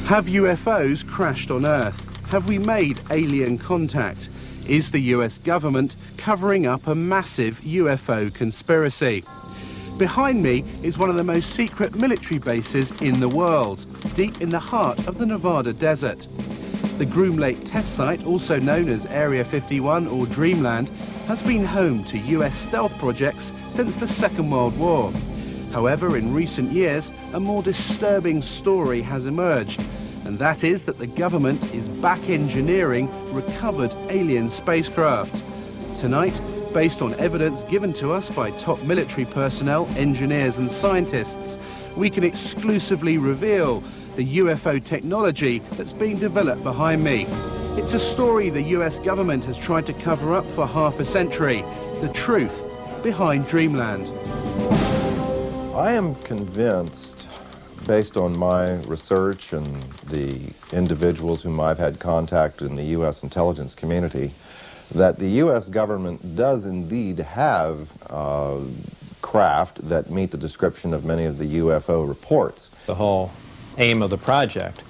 Have UFOs crashed on Earth? Have we made alien contact? Is the US government covering up a massive UFO conspiracy? Behind me is one of the most secret military bases in the world, deep in the heart of the Nevada desert. The Groom Lake test site, also known as Area 51 or Dreamland, has been home to US stealth projects since the Second World War. However, in recent years, a more disturbing story has emerged, and that is that the government is back engineering recovered alien spacecraft. Tonight, based on evidence given to us by top military personnel, engineers and scientists, we can exclusively reveal the UFO technology that's being developed behind me. It's a story the US government has tried to cover up for half a century. The truth behind Dreamland. I am convinced, based on my research and the individuals whom I've had contact in the U.S. intelligence community, that the U.S. government does indeed have craft that meet the description of many of the UFO reports. The whole aim of the project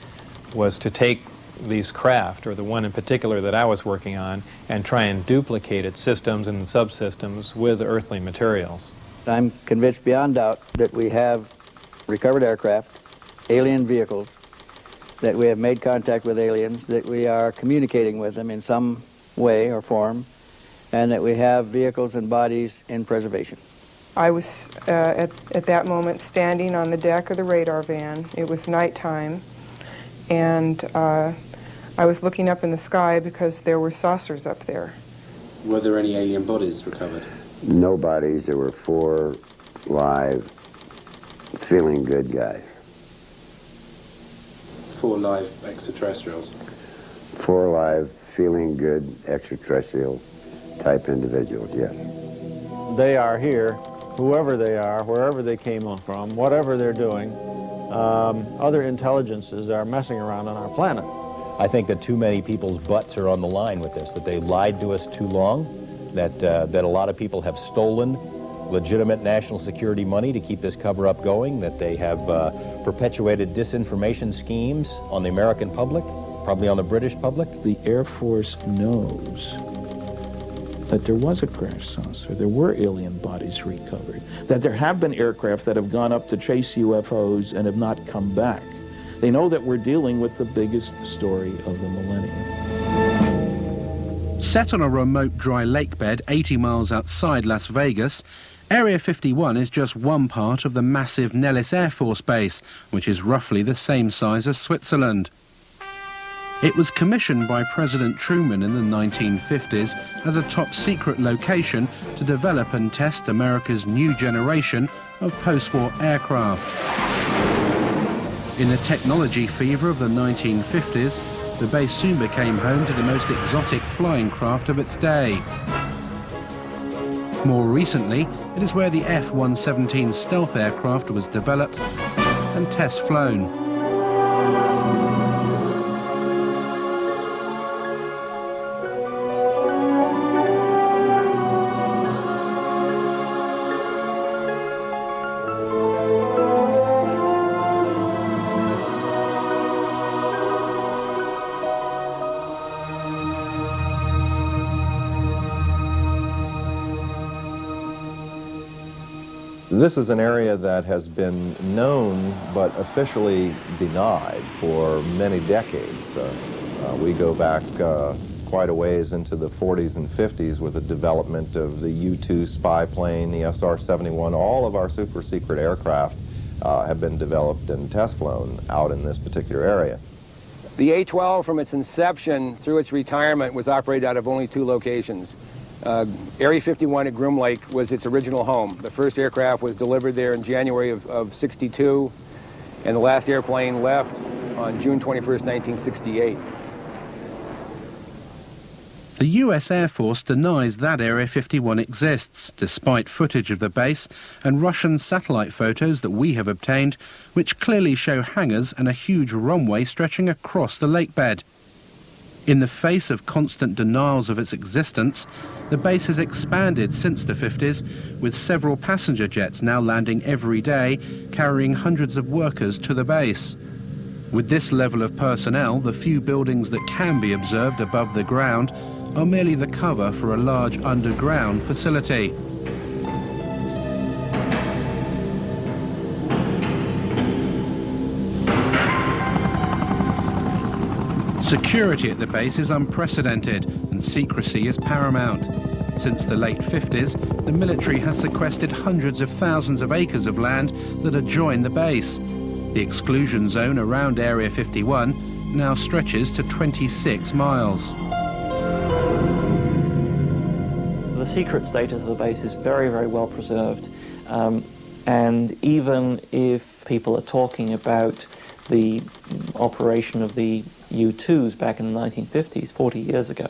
was to take these craft, or the one in particular that I was working on, and try and duplicate its systems and subsystems with earthly materials. I'm convinced beyond doubt that we have recovered aircraft, alien vehicles, that we have made contact with aliens, that we are communicating with them in some way or form, and that we have vehicles and bodies in preservation. I was, at that moment, standing on the deck of the radar van. It was nighttime, and I was looking up in the sky because there were saucers up there. Were there any alien bodies recovered? No bodies. There were 4 live, feeling good guys. 4 live extraterrestrials? 4 live, feeling good extraterrestrial type individuals, yes. They are here, whoever they are, wherever they came from, whatever they're doing. Other intelligences are messing around on our planet. I think that too many people's butts are on the line with this, that they lied to us too long, that a lot of people have stolen legitimate national security money to keep this cover-up going, that they have perpetuated disinformation schemes on the American public, probably on the British public. The Air Force knows that there was a crash saucer, there were alien bodies recovered, that there have been aircraft that have gone up to chase UFOs and have not come back. They know that we're dealing with the biggest story of the millennium. Set on a remote dry lake bed 80 miles outside Las Vegas, Area 51 is just one part of the massive Nellis Air Force Base, which is roughly the same size as Switzerland. It was commissioned by President Truman in the 1950s as a top-secret location to develop and test America's new generation of post-war aircraft. In the technology fever of the 1950s, the base soon became home to the most exotic flying craft of its day. More recently, it is where the F-117 stealth aircraft was developed and test flown. This is an area that has been known but officially denied for many decades. We go back quite a ways into the 40s and 50s with the development of the U-2 spy plane, the SR-71. All of our super secret aircraft have been developed and test flown out in this particular area. The A-12 from its inception through its retirement was operated out of only 2 locations. Area 51 at Groom Lake was its original home. The first aircraft was delivered there in January of '62, and the last airplane left on June 21st, 1968. The US Air Force denies that Area 51 exists, despite footage of the base and Russian satellite photos that we have obtained, which clearly show hangars and a huge runway stretching across the lake bed. In the face of constant denials of its existence, the base has expanded since the 50s, with several passenger jets now landing every day, carrying hundreds of workers to the base. With this level of personnel, the few buildings that can be observed above the ground are merely the cover for a large underground facility. Security at the base is unprecedented and secrecy is paramount. Since the late 50s, the military has sequestered hundreds of thousands of acres of land that adjoin the base. The exclusion zone around Area 51 now stretches to 26 miles. The secret status of the base is very, very well preserved. And even if people are talking about the operation of the U-2s back in the 1950s, 40 years ago,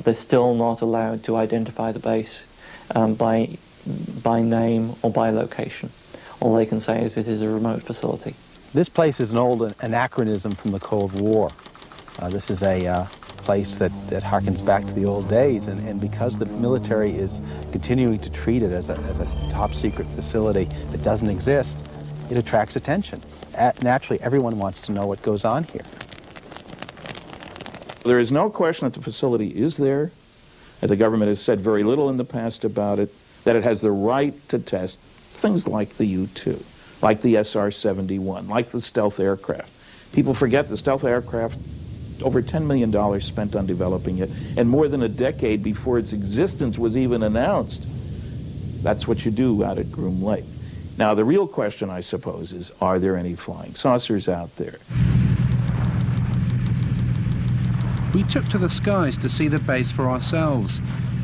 they're still not allowed to identify the base by name or by location. All they can say is it is a remote facility. This place is an old anachronism from the Cold War. This is a place that harkens back to the old days, and because the military is continuing to treat it as a top secret facility that doesn't exist, it attracts attention. Naturally, everyone wants to know what goes on here. There is no question that the facility is there, that the government has said very little in the past about it, that it has the right to test things like the U-2, like the SR-71, like the stealth aircraft. People forget the stealth aircraft, over $10 million spent on developing it, and more than a decade before its existence was even announced. That's what you do out at Groom Lake. Now, the real question, I suppose, is, are there any flying saucers out there? We took to the skies to see the base for ourselves.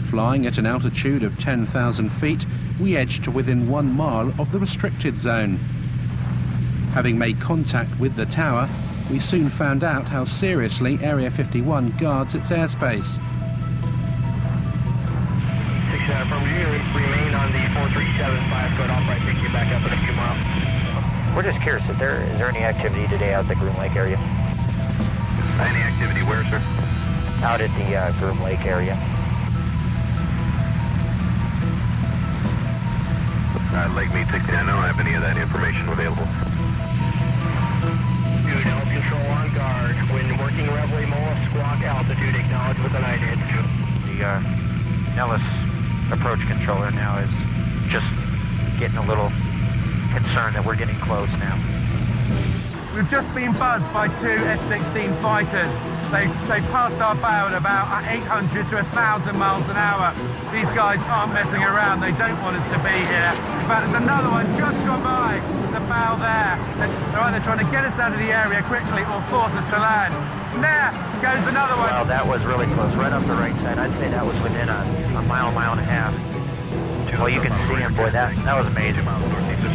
Flying at an altitude of 10,000 feet, we edged to within 1 mile of the restricted zone. Having made contact with the tower, we soon found out how seriously Area 51 guards its airspace. 69 from you, remain on the 4375 foot off right, take you back up in a few miles. We're just curious, is there any activity today out at the Groom Lake area? Any activity where, sir? Out at the Groom Lake area. Lake Mead 69, I don't have any of that information available. Dude, L control on guard. When working Reveille Mola squawk altitude, acknowledge with an ID. The Nellis approach controller now is just getting a little concerned that we're getting close now. We've just been buzzed by 2 F-16 fighters. They passed our bow at about 800 to 1,000 miles an hour. These guys aren't messing around. They don't want us to be here. In fact, there's another one just gone by the bow there. They're either trying to get us out of the area quickly or force us to land. And there goes another one. Well, that was really close, right off the right side. I'd say that was within a mile, mile and a half. Well, you can see them, boy, that was amazing.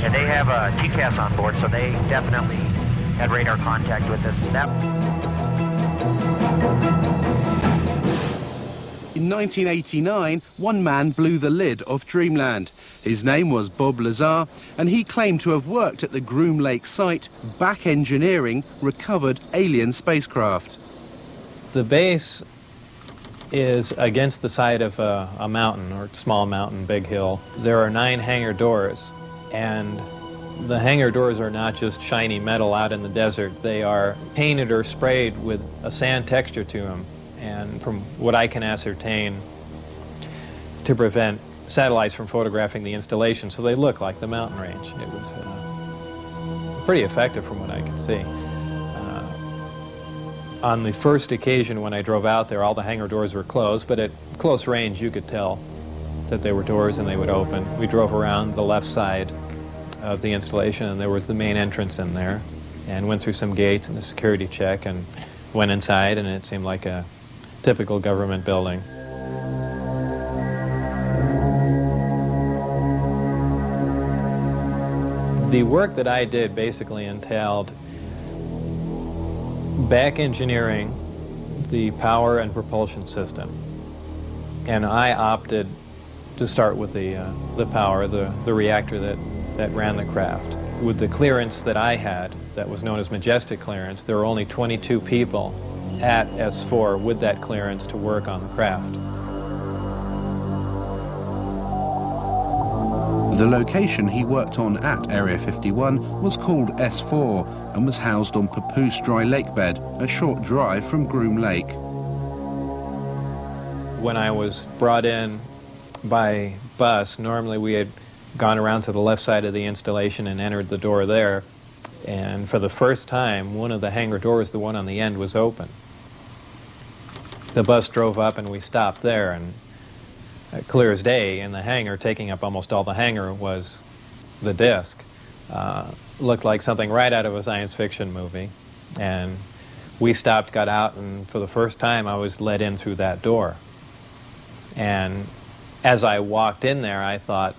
And they have TCAS on board, so they definitely had radar contact with us. In 1989, one man blew the lid of Dreamland. His name was Bob Lazar, and he claimed to have worked at the Groom Lake site, back engineering recovered alien spacecraft. The base is against the side of a mountain, or small mountain, big hill. There are 9 hangar doors, and the hangar doors are not just shiny metal out in the desert. They are painted or sprayed with a sand texture to them, and from what I can ascertain, to prevent satellites from photographing the installation, so they look like the mountain range. It was pretty effective from what I could see. On the first occasion when I drove out there, all the hangar doors were closed, but at close range you could tell that they were doors and they would open. We drove around the left side of the installation, and there was the main entrance in there, and went through some gates and a security check and went inside, and it seemed like a typical government building. The work that I did basically entailed back engineering the power and propulsion system, and I opted to start with the power, the reactor that ran the craft. With the clearance that I had, that was known as Majestic clearance, there were only 22 people at S4 with that clearance to work on the craft. The location he worked on at Area 51 was called S4 and was housed on Papoose Dry Lake Bed, a short drive from Groom Lake. When I was brought in by bus, normally we had gone around to the left side of the installation and entered the door there. And for the first time, one of the hangar doors, the one on the end, was open. The bus drove up and we stopped there, and clear as day in the hangar, taking up almost all the hangar, was the disc. Looked like something right out of a science fiction movie. And we stopped, got out, and for the first time I was let in through that door. And as I walked in there, I thought,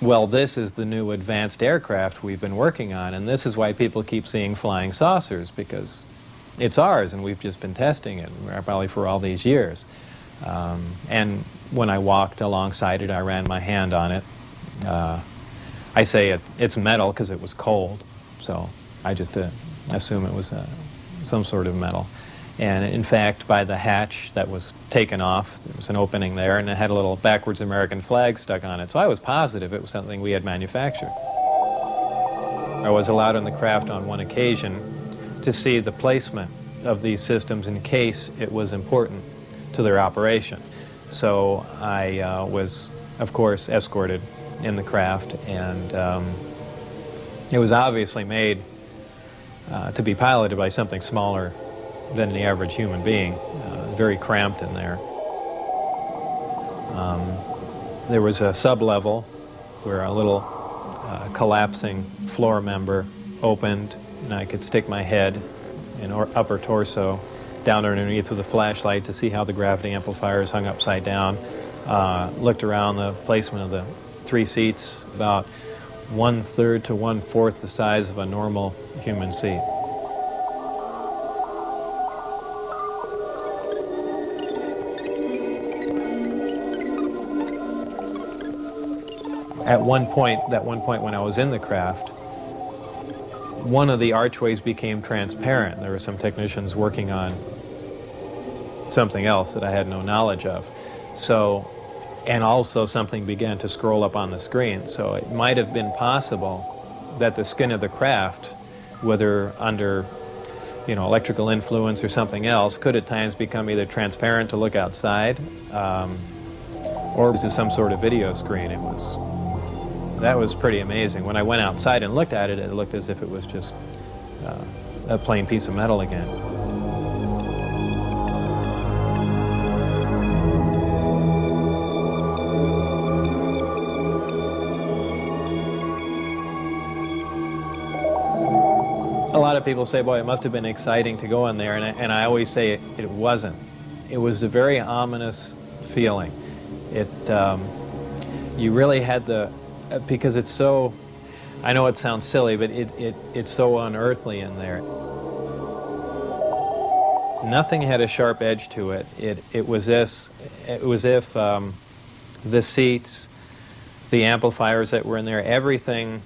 well, this is the new advanced aircraft we've been working on, and this is why people keep seeing flying saucers, because it's ours, and we've just been testing it, probably for all these years. And when I walked alongside it, I ran my hand on it. I say it's metal because it was cold, so I just assume it was some sort of metal. And in fact, by the hatch that was taken off, there was an opening there, and it had a little backwards American flag stuck on it. So I was positive it was something we had manufactured. I was allowed on the craft on one occasion to see the placement of these systems in case it was important to their operation. So I was, of course, escorted in the craft, and it was obviously made to be piloted by something smaller than the average human being, very cramped in there. There was a sub-level where a little collapsing floor member opened, and I could stick my head and upper torso down underneath with a flashlight to see how the gravity amplifiers hung upside down. Looked around the placement of the 3 seats, about 1/3 to 1/4 the size of a normal human seat. At one point when I was in the craft, one of the archways became transparent. There were some technicians working on something else that I had no knowledge of. So, and also something began to scroll up on the screen. So it might have been possible that the skin of the craft, whether under, electrical influence or something else, could at times become either transparent to look outside, or to some sort of video screen. That was pretty amazing. When I went outside and looked at it, it looked as if it was just a plain piece of metal again. A lot of people say, boy, it must have been exciting to go in there, and I always say it wasn't. It was a very ominous feeling. You really had because it's so, I know it sounds silly, but it's so unearthly in there. Nothing had a sharp edge to it. It was as if the seats, the amplifiers that were in there, everything,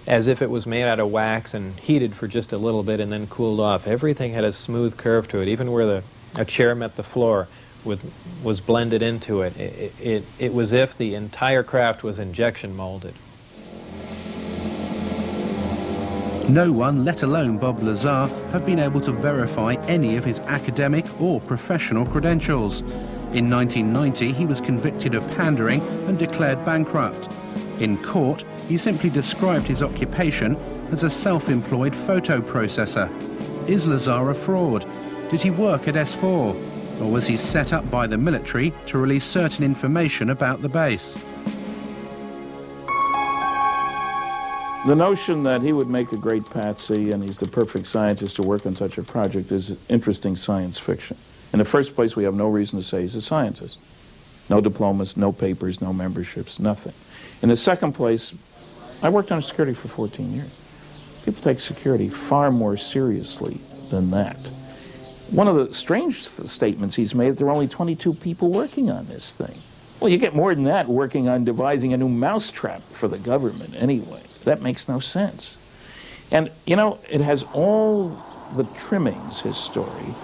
as if it was made out of wax and heated for just a little bit and then cooled off. Everything had a smooth curve to it, even where a chair met the floor was blended into it. It was as if the entire craft was injection molded. No one, let alone Bob Lazar, have been able to verify any of his academic or professional credentials. In 1990, he was convicted of pandering and declared bankrupt. In court, he simply described his occupation as a self-employed photo processor. Is Lazar a fraud? Did he work at S4? Or was he set up by the military to release certain information about the base? The notion that he would make a great patsy and he's the perfect scientist to work on such a project is interesting science fiction. In the first place, we have no reason to say he's a scientist. No diplomas, no papers, no memberships, nothing. In the second place, I worked on security for 14 years. People take security far more seriously than that. One of the strange statements he's made, there are only 22 people working on this thing. Well, you get more than that working on devising a new mousetrap for the government anyway. That makes no sense. And, it has all the trimmings, his story,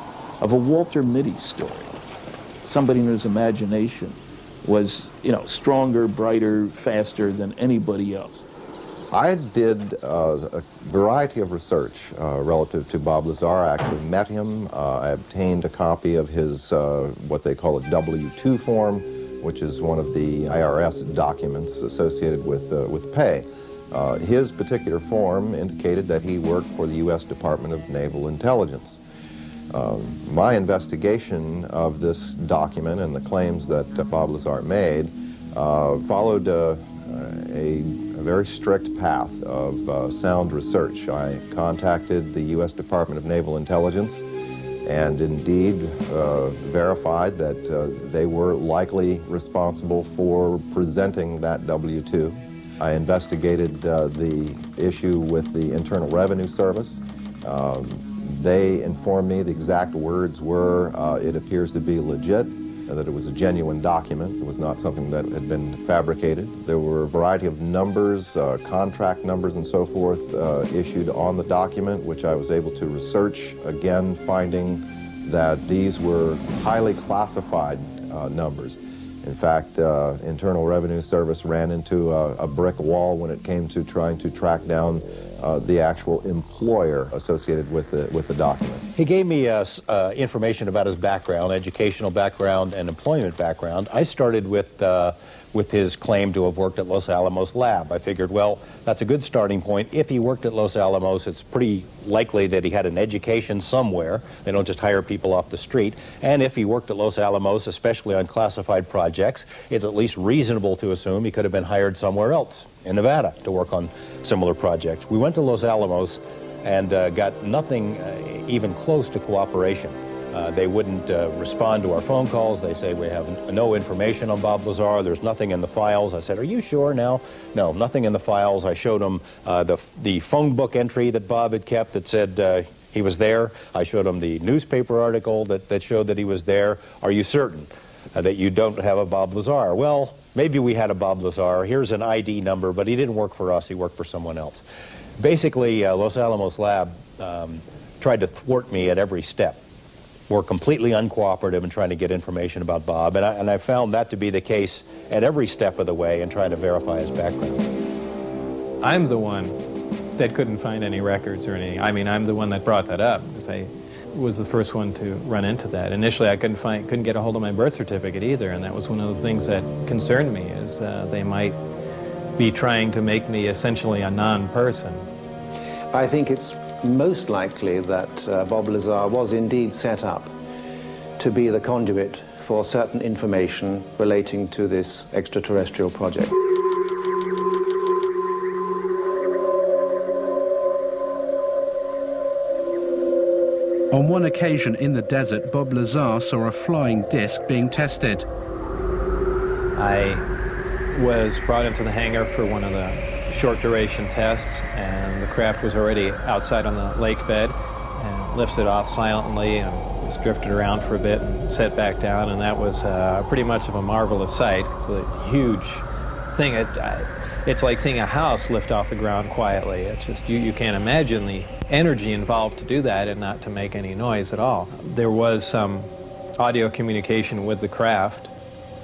of a Walter Mitty story. Somebody in his imagination was, you know, stronger, brighter, faster than anybody else? I did a variety of research relative to Bob Lazar. I actually met him. I obtained a copy of his, what they call a W-2 form, which is one of the IRS documents associated with pay. His particular form indicated that he worked for the U.S. Department of Naval Intelligence. My investigation of this document and the claims that Bob Lazar made followed a very strict path of sound research. I contacted the U.S. Department of Naval Intelligence and indeed verified that they were likely responsible for presenting that W-2. I investigated the issue with the Internal Revenue Service. They informed me the exact words were, it appears to be legit, that it was a genuine document. It was not something that had been fabricated. There were a variety of numbers, contract numbers and so forth, issued on the document, which I was able to research, again finding that these were highly classified numbers. In fact, Internal Revenue Service ran into a brick wall when it came to trying to track down the actual employer associated with the document. He gave me information about his background, educational background and employment background. I started with his claim to have worked at Los Alamos Lab. I figured, well, that's a good starting point. If he worked at Los Alamos, it's pretty likely that he had an education somewhere. They don't just hire people off the street. And if he worked at Los Alamos, especially on classified projects, it's at least reasonable to assume he could have been hired somewhere else in Nevada to work on similar projects. We went to Los Alamos and got nothing even close to cooperation. They wouldn't respond to our phone calls. They say, we have no information on Bob Lazar. There's nothing in the files. I said, are you sure now? No, nothing in the files. I showed them the phone book entry that Bob had kept that said he was there. I showed him the newspaper article that showed that he was there. Are you certain that you don't have a Bob Lazar? Well, maybe we had a Bob Lazar. Here's an ID number, but he didn't work for us. He worked for someone else. Basically, Los Alamos Lab tried to thwart me at every step. Were completely uncooperative in trying to get information about Bob, and I found that to be the case at every step of the way in trying to verify his background. I'm the one that couldn't find any records or anything. I mean, I'm the one that brought that up, because I was the first one to run into that. Initially, I couldn't get a hold of my birth certificate either, and that was one of the things that concerned me, is they might be trying to make me essentially a non-person. I think it's most likely that Bob Lazar was indeed set up to be the conduit for certain information relating to this extraterrestrial project. On one occasion in the desert, Bob Lazar saw a flying disc being tested. I was brought into the hangar for one of the short duration tests, and the craft was already outside on the lake bed and lifted off silently and was drifted around for a bit and set back down, and that was pretty much of a marvelous sight. It's a huge thing. It's like seeing a house lift off the ground quietly. It's just, you can't imagine the energy involved to do that and not to make any noise at all. There was some audio communication with the craft,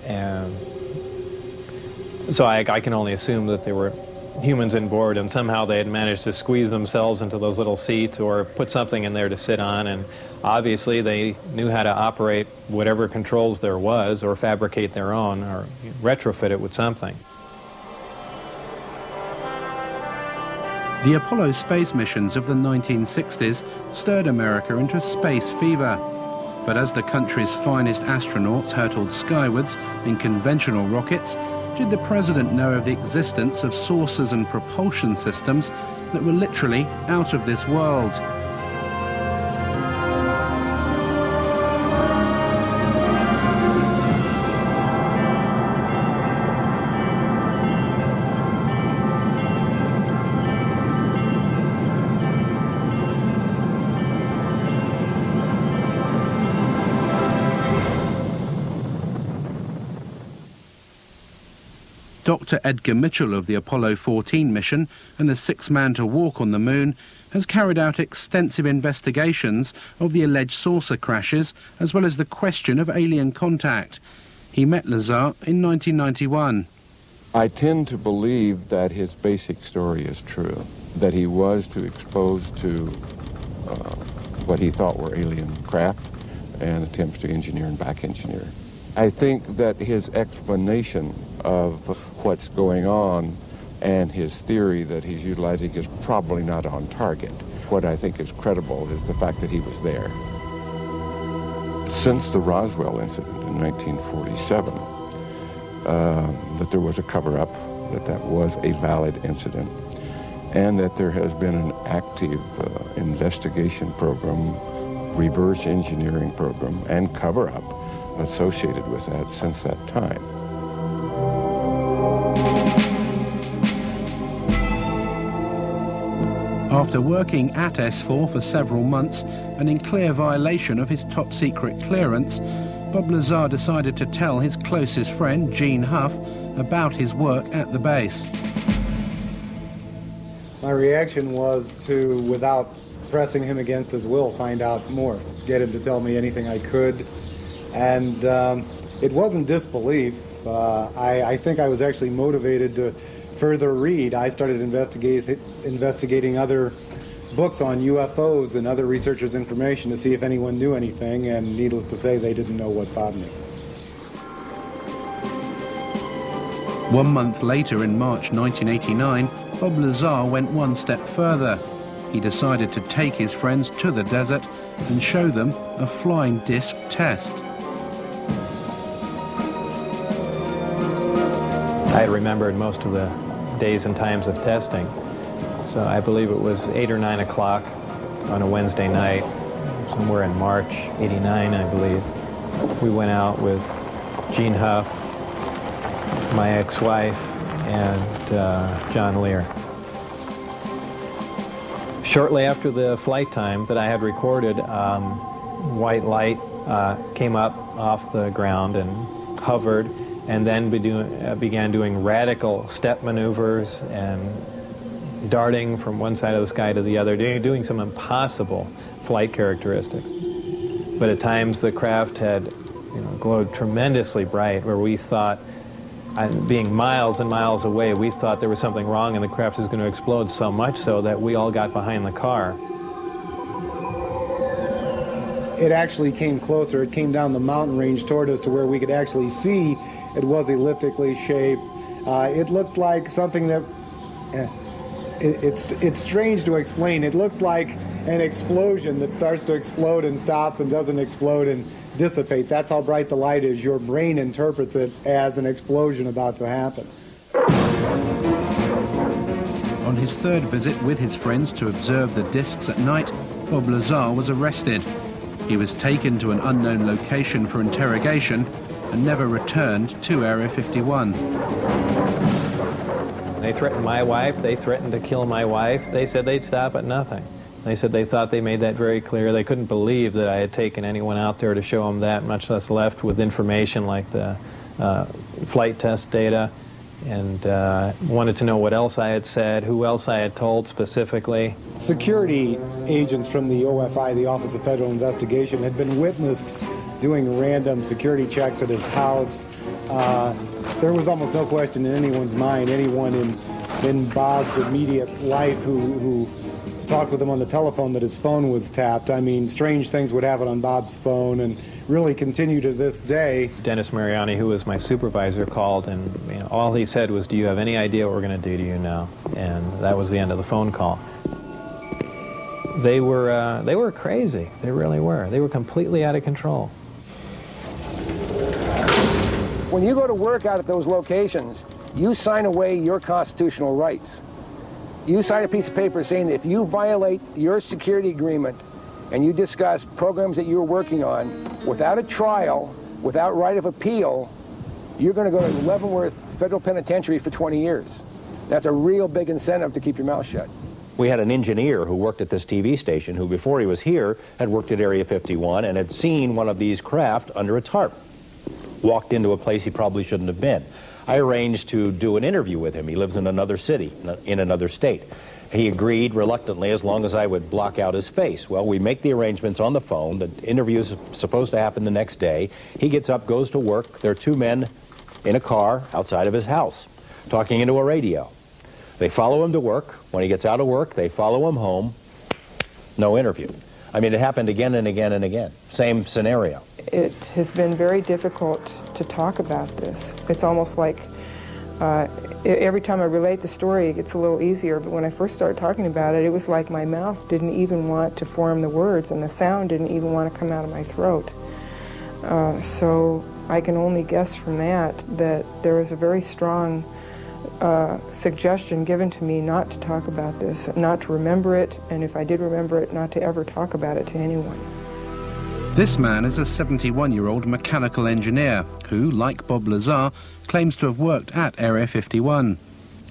and so I can only assume that there were humans on board, and somehow they had managed to squeeze themselves into those little seats or put something in there to sit on, and obviously they knew how to operate whatever controls there was, or fabricate their own, or retrofit it with something. The Apollo space missions of the 1960s stirred America into space fever. But as the country's finest astronauts hurtled skywards in conventional rockets, did the president know of the existence of sources and propulsion systems that were literally out of this world? Dr. Edgar Mitchell of the Apollo 14 mission and the sixth man to walk on the moon has carried out extensive investigations of the alleged saucer crashes, as well as the question of alien contact. He met Lazar in 1991. I tend to believe that his basic story is true, that he was exposed to what he thought were alien craft and attempts to engineer and back engineer. I think that his explanation of what's going on and his theory that he's utilizing is probably not on target. What I think is credible is the fact that he was there. Since the Roswell incident in 1947, that there was a cover-up, that was a valid incident, and that there has been an active investigation program, reverse engineering program, and cover-up associated with that since that time. After working at S4 for several months and in clear violation of his top-secret clearance, Bob Lazar decided to tell his closest friend, Gene Huff, about his work at the base. My reaction was to, without pressing him against his will, find out more, get him to tell me anything I could. And it wasn't disbelief. I think I was actually motivated to further read. I started investigating other books on UFOs and other researchers' information to see if anyone knew anything, and needless to say, they didn't know what Bob knew. 1 month later, in March 1989, Bob Lazar went one step further. He decided to take his friends to the desert and show them a flying disc test. I remembered most of the days and times of testing. So I believe it was 8 or 9 o'clock on a Wednesday night, somewhere in March '89, I believe. We went out with Gene Huff, my ex-wife, and John Lear. Shortly after the flight time that I had recorded, white light came up off the ground and hovered, and then began doing radical step maneuvers and darting from one side of the sky to the other, doing some impossible flight characteristics. But at times the craft had glowed tremendously bright, where we thought, being miles and miles away, we thought there was something wrong and the craft was going to explode, so much so that we all got behind the car. It actually came closer. It came down the mountain range toward us to where we could actually see it was elliptically shaped. It looked like something that, it's strange to explain. It looks like an explosion that starts to explode and stops and doesn't explode and dissipate. That's how bright the light is. Your brain interprets it as an explosion about to happen. On his third visit with his friends to observe the discs at night, Bob Lazar was arrested. He was taken to an unknown location for interrogation and never returned to Area 51. They threatened my wife, they threatened to kill my wife. They said they'd stop at nothing. They said they thought they made that very clear. They couldn't believe that I had taken anyone out there to show them that, much less left with information like the flight test data, and wanted to know what else I had said, who else I had told specifically. Security agents from the OFI, the Office of Federal Investigation, had been witnessed doing random security checks at his house. There was almost no question in anyone's mind, anyone in Bob's immediate life who talked with him on the telephone, that his phone was tapped. I mean, strange things would happen on Bob's phone and really continue to this day. Dennis Mariani, who was my supervisor, called, and all he said was, "Do you have any idea what we're going to do to you now?" And that was the end of the phone call. They were crazy. They really were. They were completely out of control. When you go to work out at those locations, you sign away your constitutional rights. You sign a piece of paper saying that if you violate your security agreement and you discuss programs that you're working on without a trial, without right of appeal, you're going to go to Leavenworth Federal Penitentiary for 20 years. That's a real big incentive to keep your mouth shut. We had an engineer who worked at this TV station who, before he was here, had worked at Area 51 and had seen one of these craft under a tarp. Walked into a place he probably shouldn't have been. I arranged to do an interview with him. He lives in another city, in another state. He agreed reluctantly as long as I would block out his face. Well, we make the arrangements on the phone. The interview is supposed to happen the next day. He gets up, goes to work. There are two men in a car outside of his house talking into a radio. They follow him to work. When he gets out of work, they follow him home. No interview. I mean, it happened again and again and again. Same scenario. It has been very difficult to talk about this. It's almost like every time I relate the story, it gets a little easier, but when I first started talking about it, it was like my mouth didn't even want to form the words, and the sound didn't even want to come out of my throat. So I can only guess from that there was a very strong suggestion given to me not to talk about this, not to remember it, and if I did remember it, not to ever talk about it to anyone. This man is a 71-year-old mechanical engineer who, like Bob Lazar, claims to have worked at Area 51.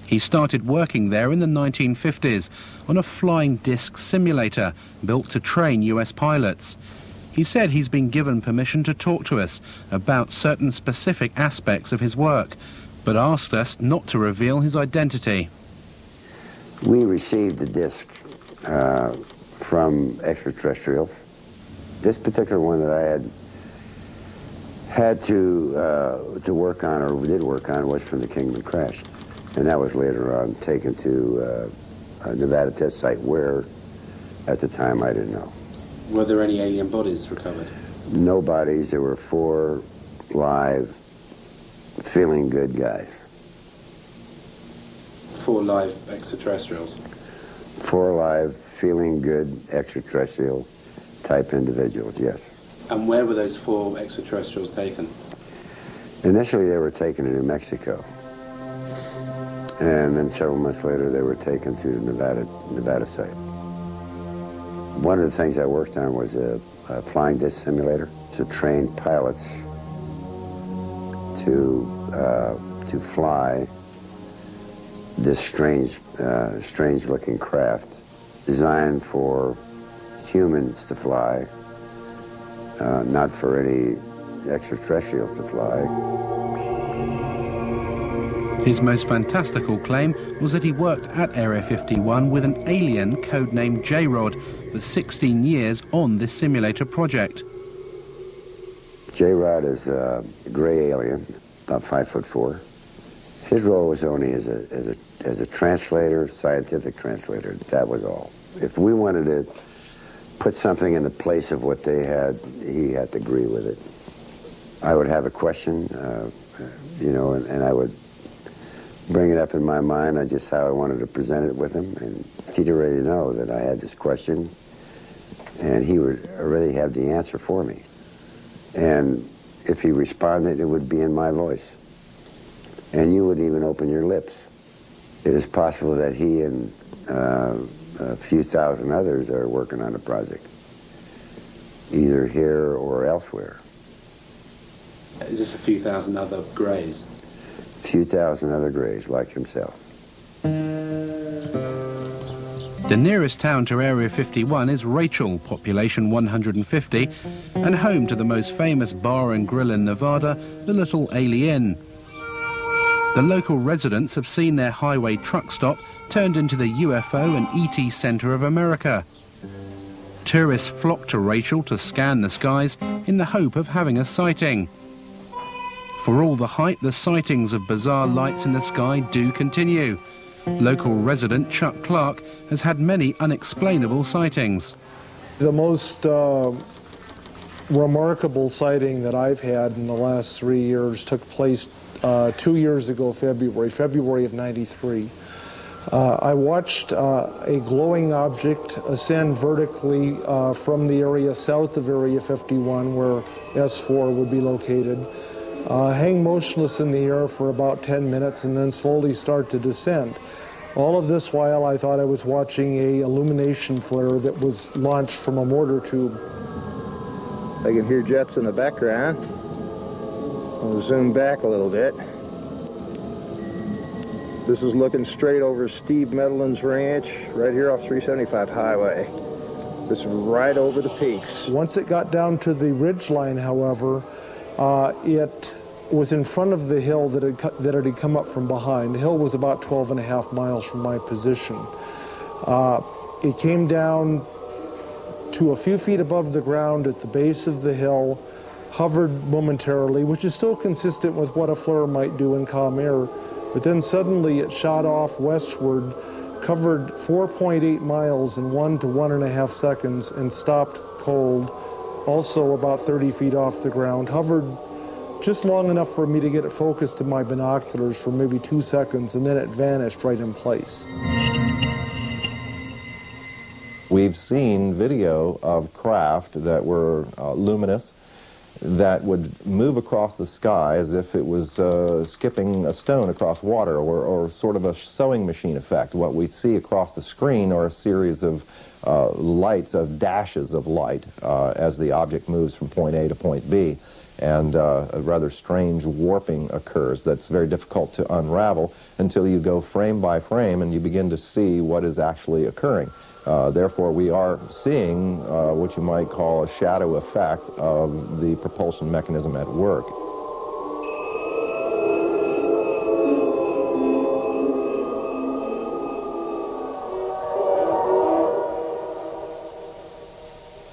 He started working there in the 1950s on a flying disc simulator built to train US pilots. He said he's been given permission to talk to us about certain specific aspects of his work, but asked us not to reveal his identity. We received a disc from extraterrestrials. This particular one that I had to work on, or did work on, was from the Kingman crash. And that was later on taken to a Nevada test site where, at the time, I didn't know. Were there any alien bodies recovered? No bodies. There were 4 live, feeling good guys. 4 live extraterrestrials? 4 live, feeling good extraterrestrial type individuals, yes. And where were those 4 extraterrestrials taken? Initially, they were taken to New Mexico. And then several months later, they were taken to the Nevada site. One of the things I worked on was a flying disc simulator to train pilots to fly this strange-looking craft designed for humans to fly, not for any extraterrestrials to fly. His most fantastical claim was that he worked at Area 51 with an alien codenamed J-Rod for 16 years on this simulator project. J-Rod is a gray alien, about 5'4". His role was only as a translator, scientific translator. That was all. If we wanted to put something in the place of what they had, he had to agree with it. I would have a question, you know, and I would bring it up in my mind on just how I wanted to present it with him, and he'd already know that I had this question, and he would already have the answer for me. And if he responded, it would be in my voice. And you wouldn't even open your lips. It is possible that he and a few thousand others are working on a project, either here or elsewhere. Is this a few thousand other greys? A few thousand other greys like himself. The nearest town to Area 51 is Rachel, population 150, and home to the most famous bar and grill in Nevada, the Little Alien. The local residents have seen their highway truck stop turned into the UFO and ET Center of America. Tourists flock to Rachel to scan the skies in the hope of having a sighting. For all the hype, the sightings of bizarre lights in the sky do continue. Local resident Chuck Clark has had many unexplainable sightings. The most remarkable sighting that I've had in the last 3 years took place 2 years ago, February of '93. I watched a glowing object ascend vertically from the area south of Area 51, where S4 would be located, hang motionless in the air for about 10 minutes and then slowly start to descend. All of this while I thought I was watching a illumination flare that was launched from a mortar tube. I can hear jets in the background. I'll zoom back a little bit. This is looking straight over Steve Medelin's ranch, right here off 375 Highway. This is right over the peaks. Once it got down to the ridge line, however, it was in front of the hill that it had come up from behind. The hill was about 12.5 miles from my position. It came down to a few feet above the ground at the base of the hill, hovered momentarily, which is still consistent with what a flare might do in calm air, but then suddenly it shot off westward, covered 4.8 miles in 1 to 1.5 seconds, and stopped cold, also about 30 feet off the ground, hovered just long enough for me to get it focused to my binoculars for maybe 2 seconds, and then it vanished right in place. We've seen video of craft that were luminous, that would move across the sky as if it was skipping a stone across water, or sort of a sewing machine effect. What we see across the screen are a series of lights, of dashes of light, as the object moves from point A to point B. And a rather strange warping occurs that's very difficult to unravel until you go frame by frame and you begin to see what is actually occurring. Therefore, we are seeing what you might call a shadow effect of the propulsion mechanism at work.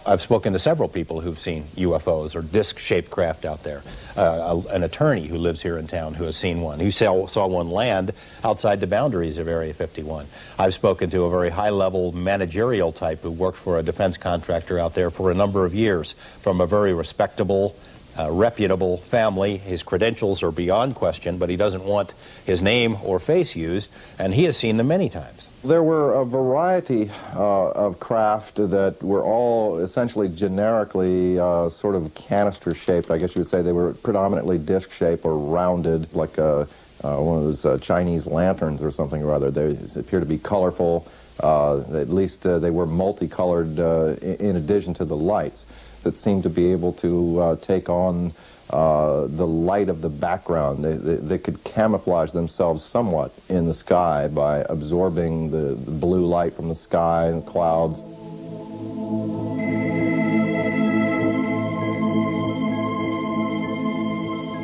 I've spoken to several people who've seen UFOs or disc-shaped craft out there. An attorney who lives here in town who has seen one. He saw one land outside the boundaries of Area 51. I've spoken to a very high-level managerial type who worked for a defense contractor out there for a number of years, from a very respectable, reputable family. His credentials are beyond question, but he doesn't want his name or face used, and he has seen them many times. There were a variety of craft that were all essentially generically sort of canister-shaped, I guess you would say. They were predominantly disc-shaped or rounded, like one of those Chinese lanterns or something or other. They appear to be colorful. At least they were multicolored in addition to the lights that seemed to be able to take on the light of the background. They could camouflage themselves somewhat in the sky by absorbing the blue light from the sky and the clouds.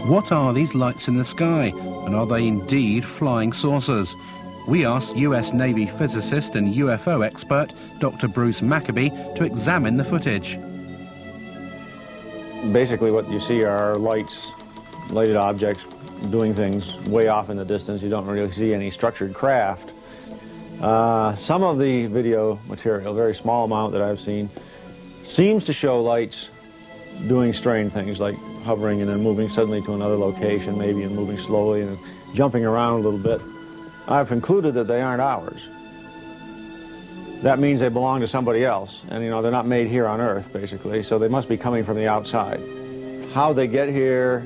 What are these lights in the sky, and are they indeed flying saucers? We asked US Navy physicist and UFO expert Dr. Bruce Maccabee to examine the footage. Basically what you see are lighted objects doing things way off in the distance. You don't really see any structured craft. Some of the video material, a very small amount that I've seen, seems to show lights doing strange things like hovering and then moving suddenly to another location, maybe, and moving slowly and jumping around a little bit. I've concluded that they aren't ours. That means they belong to somebody else, and they're not made here on Earth, basically, so they must be coming from the outside. How they get here,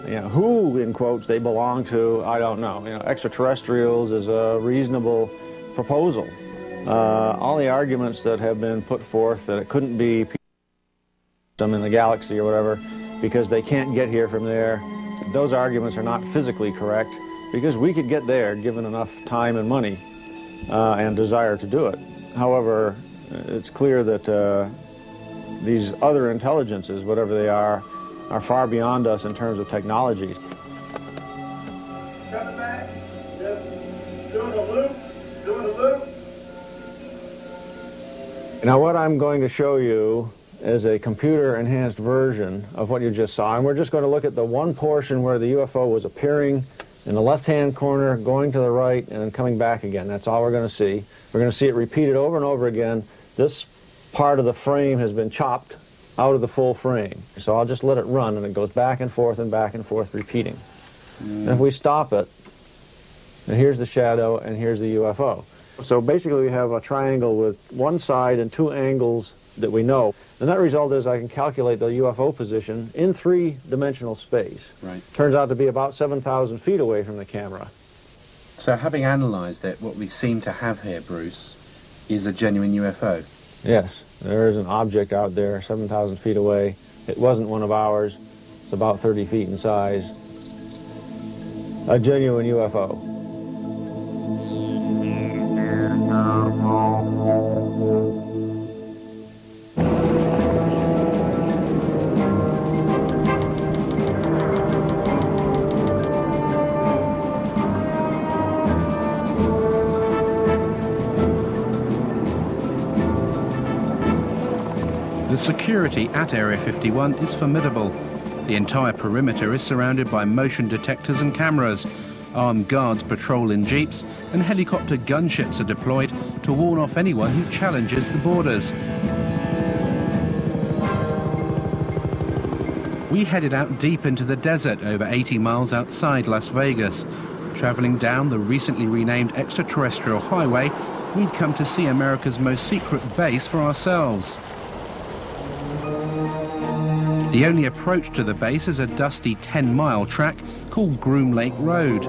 who, in quotes, they belong to, I don't know. Extraterrestrials is a reasonable proposal. All the arguments that have been put forth that it couldn't be them in the galaxy or whatever because they can't get here from there, those arguments are not physically correct, because we could get there given enough time and money and desire to do it. However, it's clear that these other intelligences, whatever they are far beyond us in terms of technologies. Coming back, just doing a loop. Now what I'm going to show you is a computer-enhanced version of what you just saw, and we're just going to look at the one portion where the UFO was appearing in the left-hand corner, going to the right, and then coming back again. That's all we're going to see. We're going to see it repeated over and over again. This part of the frame has been chopped out of the full frame. So I'll just let it run, and it goes back and forth, repeating. And if we stop it, and here's the shadow, and here's the UFO. So basically we have a triangle with one side and two angles that we know. The net result is I can calculate the UFO position in three-dimensional space. Right. Turns out to be about 7,000 feet away from the camera. So having analysed it, what we seem to have here, Bruce, is a genuine UFO. Yes, there is an object out there 7,000 feet away. It wasn't one of ours. It's about 30 feet in size. A genuine UFO. The security at Area 51 is formidable. The entire perimeter is surrounded by motion detectors and cameras. Armed guards patrol in jeeps, and helicopter gunships are deployed to warn off anyone who challenges the borders. We headed out deep into the desert over 80 miles outside Las Vegas. Traveling down the recently renamed extraterrestrial highway, we'd come to see America's most secret base for ourselves. The only approach to the base is a dusty 10-mile track called Groom Lake Road.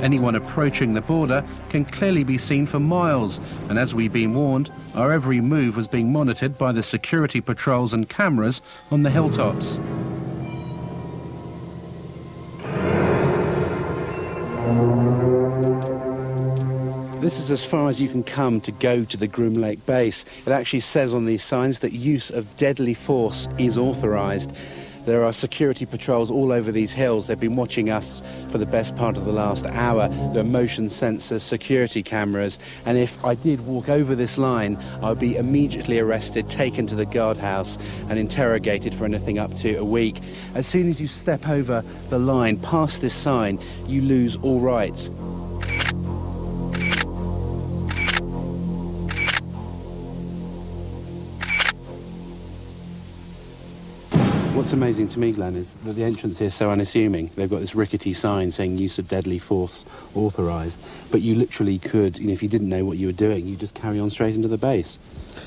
Anyone approaching the border can clearly be seen for miles, and as we've been warned, our every move was being monitored by the security patrols and cameras on the hilltops. This is as far as you can come to go to the Groom Lake base. It actually says on these signs that use of deadly force is authorized. There are security patrols all over these hills. They've been watching us for the best part of the last hour. There are motion sensors, security cameras, and if I did walk over this line, I would be immediately arrested, taken to the guardhouse, and interrogated for anything up to a week. As soon as you step over the line, past this sign, you lose all rights. What's amazing to me, Glenn, is that the entrance here is so unassuming. They've got this rickety sign saying use of deadly force authorised, but you literally could, if you didn't know what you were doing, you just carry on straight into the base.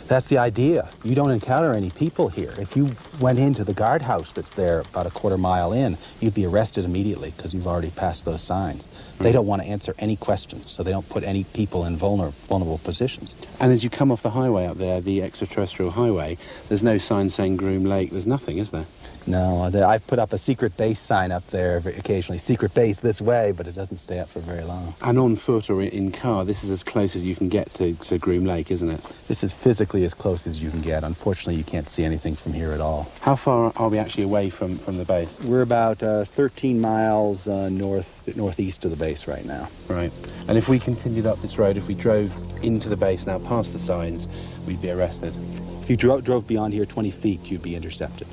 That's the idea. You don't encounter any people here. If you went into the guardhouse that's there about a quarter mile in, you'd be arrested immediately because you've already passed those signs. They don't want to answer any questions, so they don't put any people in vulnerable positions. And as you come off the highway up there, the extraterrestrial highway, there's no sign saying Groom Lake. There's nothing, is there? No, I've put up a secret base sign up there occasionally. Secret base this way, but it doesn't stay up for very long. And on foot or in car, this is as close as you can get to Groom Lake, isn't it? This is physically as close as you can get. Unfortunately, you can't see anything from here at all. How far are we actually away from the base? We're about 13 miles northeast of the base right now. Right. And if we continued up this road, if we drove into the base now past the signs, we'd be arrested? If you drove beyond here 20 feet, you'd be intercepted.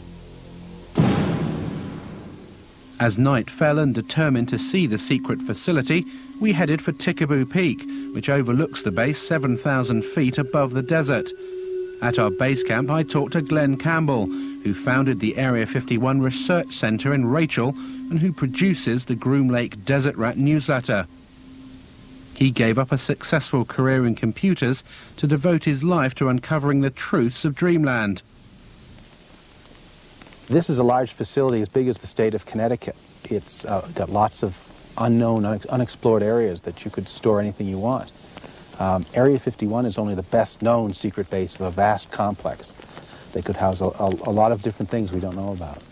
As night fell and determined to see the secret facility, we headed for Tikaboo Peak, which overlooks the base 7,000 feet above the desert. At our base camp, I talked to Glenn Campbell, who founded the Area 51 Research Centre in Rachel and who produces the Groom Lake Desert Rat newsletter. He gave up a successful career in computers to devote his life to uncovering the truths of Dreamland. This is a large facility as big as the state of Connecticut. It's got lots of unknown, unexplored areas that you could store anything you want. Area 51 is only the best known secret base of a vast complex. They could house a lot of different things we don't know about.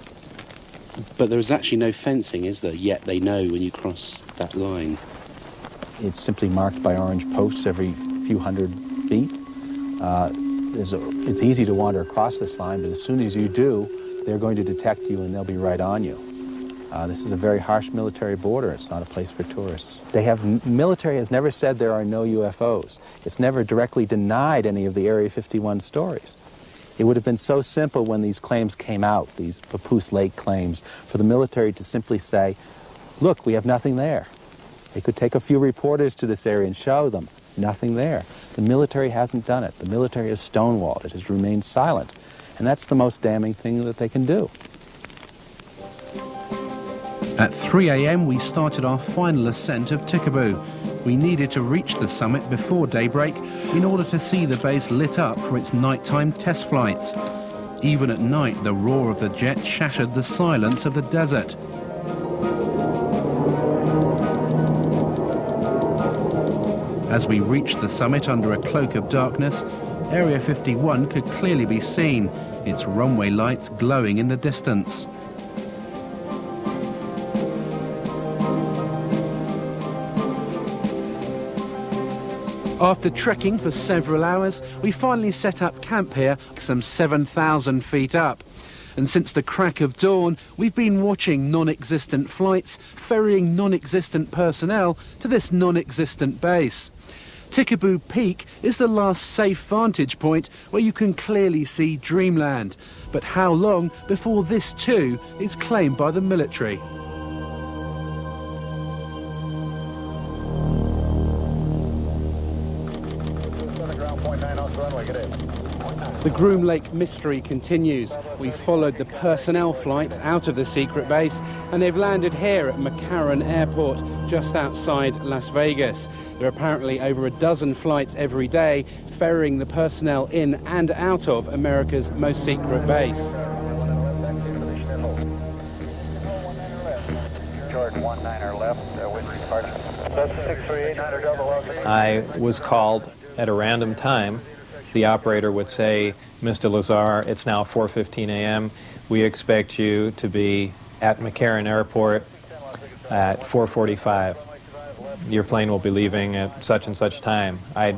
But there's actually no fencing, is there? Yet they know when you cross that line. It's simply marked by orange posts every few hundred feet. It's easy to wander across this line, but as soon as you do, they're going to detect you and they'll be right on you. This is a very harsh military border. It's not a place for tourists. Military has never said there are no UFOs. It's never directly denied any of the Area 51 stories. It would have been so simple when these claims came out, these Papoose Lake claims, for the military to simply say, look, we have nothing there. They could take a few reporters to this area and show them, nothing there. The military hasn't done it. The military has stonewalled. It has remained silent. And that's the most damning thing that they can do. At 3 a.m. we started our final ascent of Tikaboo. We needed to reach the summit before daybreak in order to see the base lit up for its nighttime test flights. Even at night, the roar of the jet shattered the silence of the desert. As we reached the summit under a cloak of darkness, Area 51 could clearly be seen, its runway lights glowing in the distance. After trekking for several hours, we finally set up camp here, some 7,000 feet up. And since the crack of dawn, we've been watching non-existent flights, ferrying non-existent personnel to this non-existent base. Tikaboo Peak is the last safe vantage point where you can clearly see Dreamland. But how long before this too is claimed by the military? The Groom Lake mystery continues. We followed the personnel flight out of the secret base and they've landed here at McCarran Airport, just outside Las Vegas. There are apparently over a dozen flights every day ferrying the personnel in and out of America's most secret base. I was called at a random time. The operator would say, "Mr. Lazar, it's now 4:15 a.m. We expect you to be at McCarran Airport at 4:45. Your plane will be leaving at such and such time." I'd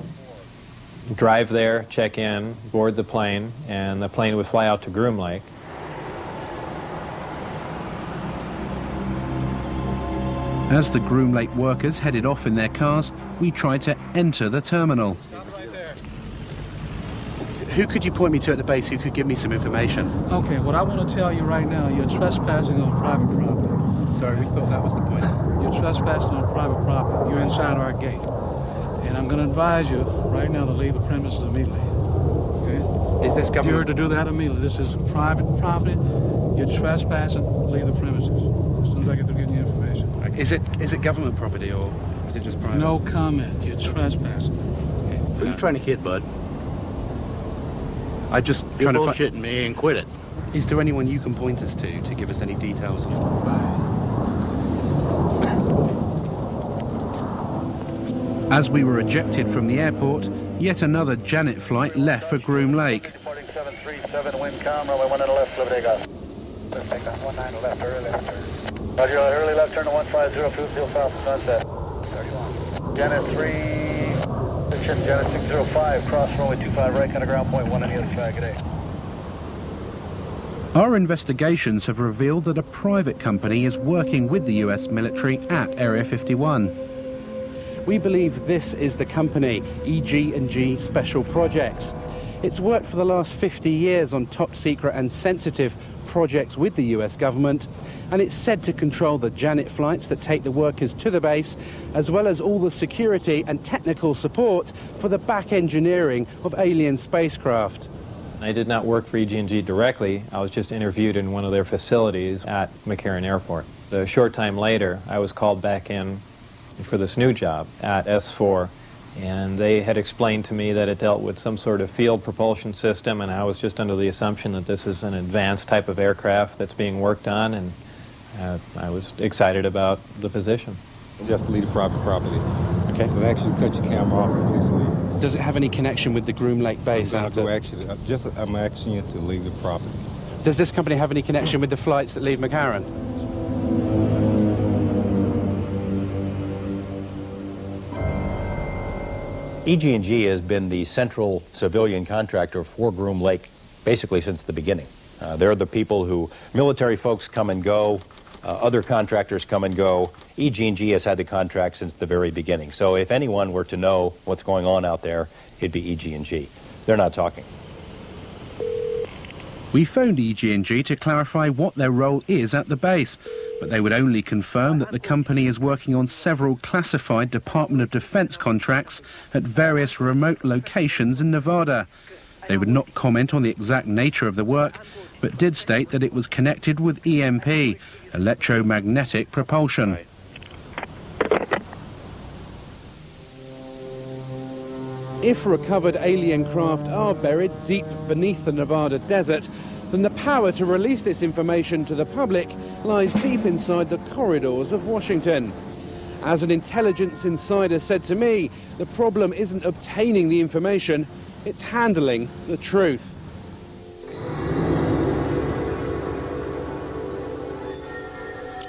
drive there, check in, board the plane, and the plane would fly out to Groom Lake. As the Groom Lake workers headed off in their cars, we tried to enter the terminal. Who could you point me to at the base who could give me some information? Okay, what I want to tell you right now, you're trespassing on private property. Sorry, we thought that was the point. You're trespassing on private property. You're inside our gate. And I'm going to advise you right now to leave the premises immediately. Okay? Is this government? You're to do that immediately. This is private property. You're trespassing. Leave the premises as soon as I get to getting the information. Is it government property or is it just private? No comment. You're trespassing. Okay. Who are you trying to kid, bud? I just You're trying to bullshitting me and quit it. Is there anyone you can point us to give us any details on? As we were ejected from the airport, yet another Janet flight left for Groom Lake. Reporting 737, wind calm, runway 19 left, Liberty go. Take that 19 left, early left turn. Roger, early left turn to 150, fuel south of sunset. 31. Janet 3. Janet 605, cross runway 25 right, kind of ground point 1 on the other side, good day. Our investigations have revealed that a private company is working with the US military at Area 51. We believe this is the company, EG&G Special Projects. It's worked for the last 50 years on top secret and sensitive projects with the US government, and it's said to control the Janet flights that take the workers to the base, as well as all the security and technical support for the back engineering of alien spacecraft. I did not work for EG&G directly. I was just interviewed in one of their facilities at McCarran Airport. A short time later, I was called back in for this new job at S4, and they had explained to me that it dealt with some sort of field propulsion system, and I was just under the assumption that this is an advanced type of aircraft that's being worked on, and I was excited about the position. Just leave the private property. Okay. So actually cut your camera off and please leave. Does it have any connection with the Groom Lake base? I'm asking you to leave the property. Does this company have any connection with the flights that leave McCarran? EG&G has been the central civilian contractor for Groom Lake basically since the beginning. They're the people who, military folks come and go, other contractors come and go. EG&G has had the contract since the very beginning. So if anyone were to know what's going on out there, it'd be EG&G. They're not talking. We phoned EG&G to clarify what their role is at the base, but they would only confirm that the company is working on several classified Department of Defense contracts at various remote locations in Nevada. They would not comment on the exact nature of the work, but did state that it was connected with EMP, electromagnetic propulsion. If recovered alien craft are buried deep beneath the Nevada desert, then the power to release this information to the public lies deep inside the corridors of Washington. As an intelligence insider said to me, the problem isn't obtaining the information, it's handling the truth.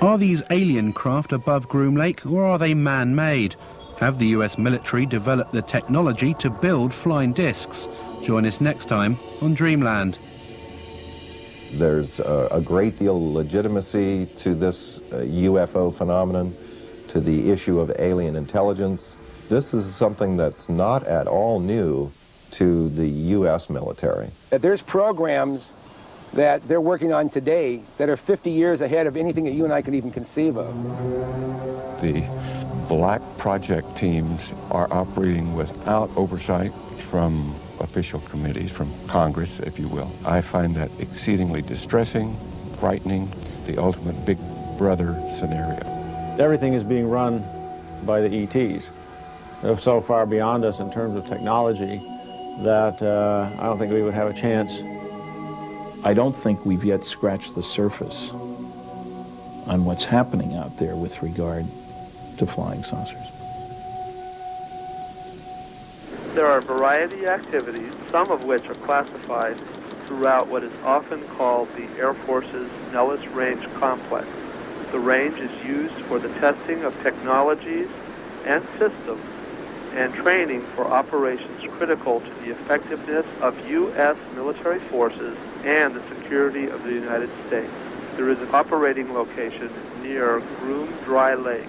Are these alien craft above Groom Lake, or are they man-made? Have the US military developed the technology to build flying discs? Join us next time on Dreamland. There's a great deal of legitimacy to this UFO phenomenon, to the issue of alien intelligence. This is something that's not at all new to the U.S. military. There's programs that they're working on today that are 50 years ahead of anything that you and I can even conceive of. The black project teams are operating without oversight from official committees, from Congress, if you will. I find that exceedingly distressing, frightening, the ultimate big brother scenario. Everything is being run by the ETs. They're so far beyond us in terms of technology that I don't think we would have a chance. I don't think we've yet scratched the surface on what's happening out there with regard to flying saucers. There are a variety of activities, some of which are classified throughout what is often called the Air Force's Nellis Range Complex. The range is used for the testing of technologies and systems and training for operations critical to the effectiveness of U.S. military forces and the security of the United States. There is an operating location near Groom Dry Lake.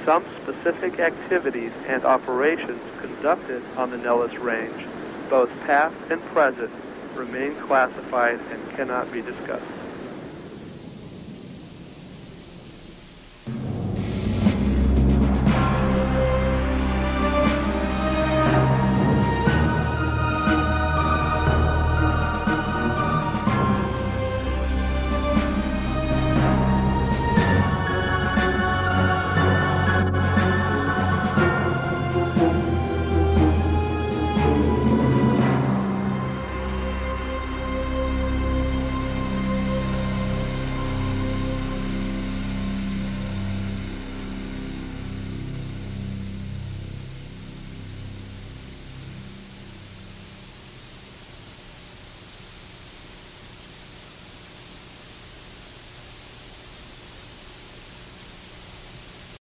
Some specific activities and operations conducted on the Nellis Range, both past and present, remain classified and cannot be discussed.